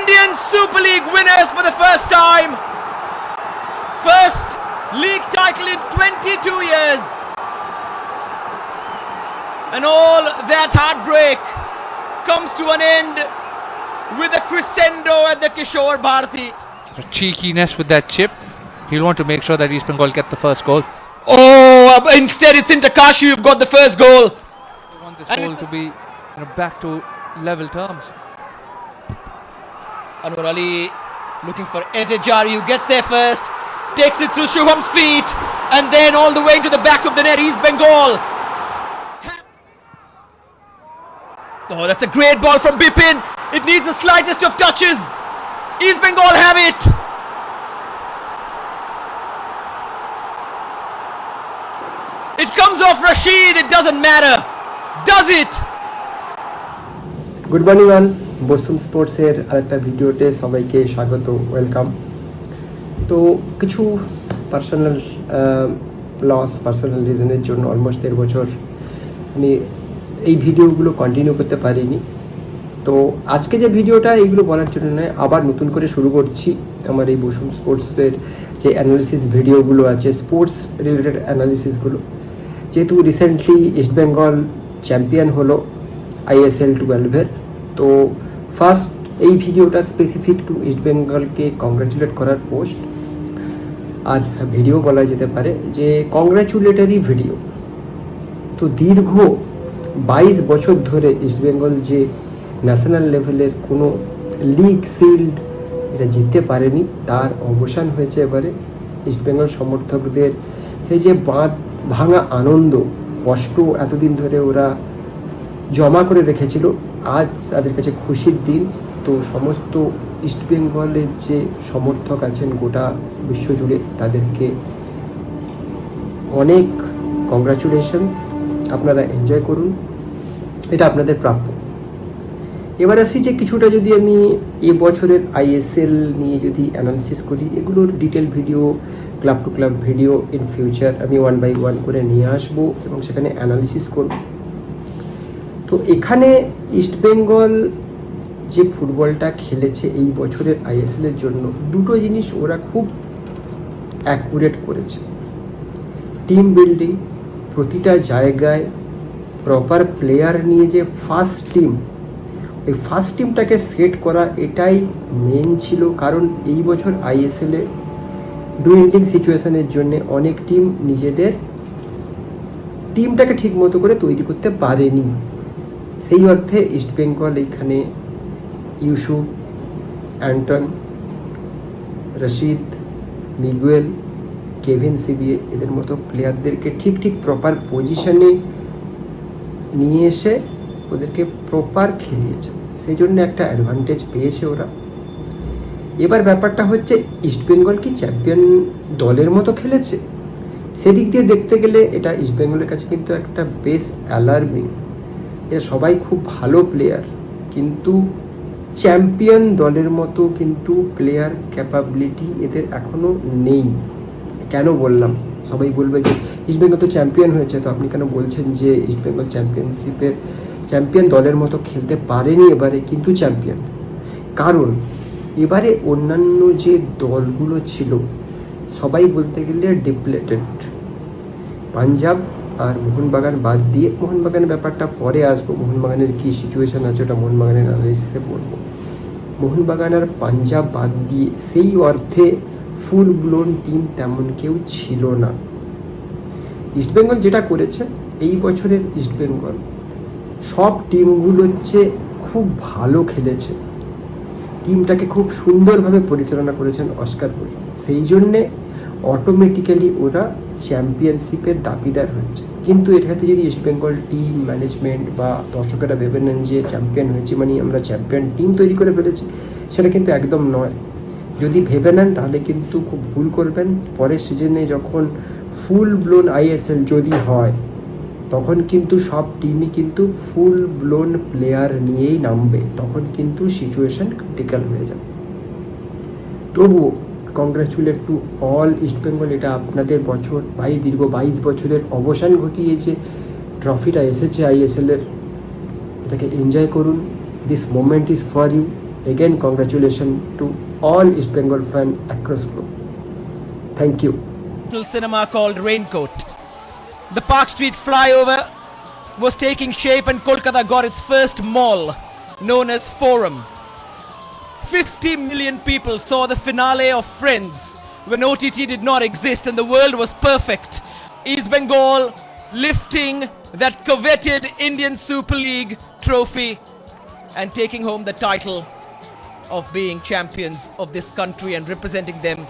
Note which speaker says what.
Speaker 1: Indian Super League winners for the first time. First league title in 22 years. And all that heartbreak comes to an end with a crescendo at the Kishore Bharati.
Speaker 2: So cheekiness with that chip. He'll want to make sure that East Bengal get the first goal.
Speaker 1: Oh, instead it's in Takashi who've got the first goal.
Speaker 2: They want this
Speaker 1: And
Speaker 2: goal
Speaker 1: it's
Speaker 2: to be back to level terms.
Speaker 1: Anwar Ali looking for Ezejari who gets there first, takes it through Shubham's feet, and then all the way into the back of the net. East Bengal. Oh, that's a great ball from Bipin. It needs the slightest of touches. East Bengal have it. It comes off Rashid. It doesn't matter. Does it?
Speaker 3: Good morning all, বসুন স্পোর্টসের আরেকটা ভিডিওতে সবাইকে স্বাগত, welcome. তো কিছু personal loss, personal রিজনের জন্য almost 1.5 বছর আমি এই ভিডিওগুলো কন্টিনিউ করতে পারিনি। তো আজকে যে ভিডিওটা এইগুলো বলার জন্য নয়, আবার নতুন করে শুরু করছি আমার এই বসুন স্পোর্টসের যে অ্যানালিসিস ভিডিওগুলো আছে, স্পোর্টস রিলেটেড অ্যানালিসিসগুলো। যেহেতু রিসেন্টলি ইস্টবেঙ্গল চ্যাম্পিয়ন হলো ISL 12-এর, তো ফার্স্ট এই ভিডিওটা স্পেসিফিক টু ইস্টবেঙ্গলকে কংগ্রাচুলেট করার পোস্ট আর ভিডিও বলা যেতে পারে যে কংগ্রাচুলেটরি ভিডিও। তো দীর্ঘ 22 বছর ধরে ইস্টবেঙ্গল যে ন্যাশনাল লেভেলের কোনো লিগ শিল্ড এটা জিততে পারেনি, তার অবসান হয়েছে এবারে। ইস্টবেঙ্গল সমর্থকদের সেই যে বাঁধ ভাঙা আনন্দ, কষ্ট এতদিন ধরে ওরা জমা করে রেখেছিল, আজ তাদের কাছে খুশির দিন। তো সমস্ত ইস্টবেঙ্গলের যে সমর্থক আছেন গোটা বিশ্বজুড়ে, তাদেরকে অনেক কংগ্রাচুলেশনস। আপনারা এনজয় করুন, এটা আপনাদের প্রাপ্য। এবার আসি যে কিছুটা যদি আমি এবছরের ISL নিয়ে যদি অ্যানালিসিস করি, এগুলোর detail video, club to club video in future আমি 1 by 1 করে নিয়ে আসবো এবং সেখানে অ্যানালিসিস করব। তো এখানে ইস্টবেঙ্গল যে ফুটবলটা খেলেছে এই বছরের ISL-এর জন্য, দুটো জিনিস ওরা খুব অ্যাকুরেট করেছে। টিম বিল্ডিং, প্রতিটা জায়গায় প্রপার প্লেয়ার নিয়ে যে ফার্স্ট টিম, এই ফার্স্ট টিমটাকে সেট করা এটাই মেন ছিল। কারণ এই বছর ISL-এ ডুইন্ডিং সিচুয়েশনের জন্য অনেক টিম নিজেদের টিমটাকে ঠিক মতো করে তৈরি করতে পারেনি। সেই অর্থে ইস্টবেঙ্গল এখানে Yusuf, Anton, Rashid, Miguel, Kevin CBA এদের মতো প্লেয়ারদেরকে ঠিক প্রপার পজিশনে নিয়ে এসে ওদেরকে প্রপার খেলিয়েছে, সেই জন্য একটা অ্যাডভান্টেজ পেয়েছে ওরা। এবার ব্যাপারটা হচ্ছে ইস্টবেঙ্গল কি চ্যাম্পিয়ন দলের মতো খেলেছে? সেদিক দিয়ে দেখতে গেলে এটা ইস্টবেঙ্গলের কাছে কিন্তু একটা বেশ অ্যালার্মিং। এরা সবাই খুব ভালো প্লেয়ার, কিন্তু চ্যাম্পিয়ন দলের মতো কিন্তু প্লেয়ার ক্যাপাবিলিটি এদের এখনও নেই। কেন বললাম? সবাই বলবে যে ইস্টবেঙ্গল তো চ্যাম্পিয়ন হয়েছে, তো আপনি কেন বলছেন যে ইস্টবেঙ্গল চ্যাম্পিয়ন দলের মতো খেলতে পারেনি এবারে, কিন্তু চ্যাম্পিয়ন? কারণ এবারে অন্যান্য যে দলগুলো ছিল সবাই বলতে গেলে ডিপ্লেটেড। পাঞ্জাব আর মোহনবাগান বাদ দিয়ে, মোহনবাগানের ব্যাপারটা পরে আসবো, মোহনবাগানের কী সিচুয়েশান আছে ওটা মোহনবাগানের অ্যানালিসিসে পড়বো। মোহনবাগান আর পাঞ্জাব বাদ দিয়ে সেই অর্থে ফুল ব্লোন টিম তেমন কেউ ছিল না। ইস্টবেঙ্গল যেটা করেছে এই বছরের ইস্টবেঙ্গল সব টিমগুলোর চেয়ে খুব ভালো খেলেছে, টিমটাকে খুব সুন্দরভাবে পরিচালনা করেছেন অস্কার বোস। সেই জন্যে অটোমেটিক্যালি ওরা চ্যাম্পিয়নশিপের দাবিদার হচ্ছে। কিন্তু এটাতে যদি ইস্টবেঙ্গল টিম ম্যানেজমেন্ট বা দর্শকেরা ভেবে নেন যে চ্যাম্পিয়ন হয়েছে মানে আমরা চ্যাম্পিয়ন টিম তৈরি করে ফেলেছি, সেটা কিন্তু একদম নয়। যদি ভেবে নেন তাহলে কিন্তু খুব ভুল করবেন। পরের সিজনে যখন ফুল ব্লোন ISL যদি হয়, তখন কিন্তু সব টিমই কিন্তু ফুল ব্লোন প্লেয়ার নিয়েই নামবে, তখন কিন্তু সিচুয়েশান ক্রিটিক্যাল হয়ে যাবে। তবুও কংগ্রাচুলেট টু অল ইস্টবেঙ্গল, এটা আপনাদের বছর দীর্ঘ 22 বছরের অবসান ঘটিয়েছে। ট্রফিটা এসেছে ISL-এর, এটাকে এনজয় করুন। This moment is for you. Again, congratulations to all East Bengal fans across globe. Thank you.
Speaker 1: Little cinema called Raincoat. The Park Street flyover was taking shape and Kolkata got its first mall, known as Forum. 50 million people saw the finale of Friends when OTT did not exist and the world was perfect. East Bengal lifting that coveted Indian Super League trophy and taking home the title of being champions of this country and representing them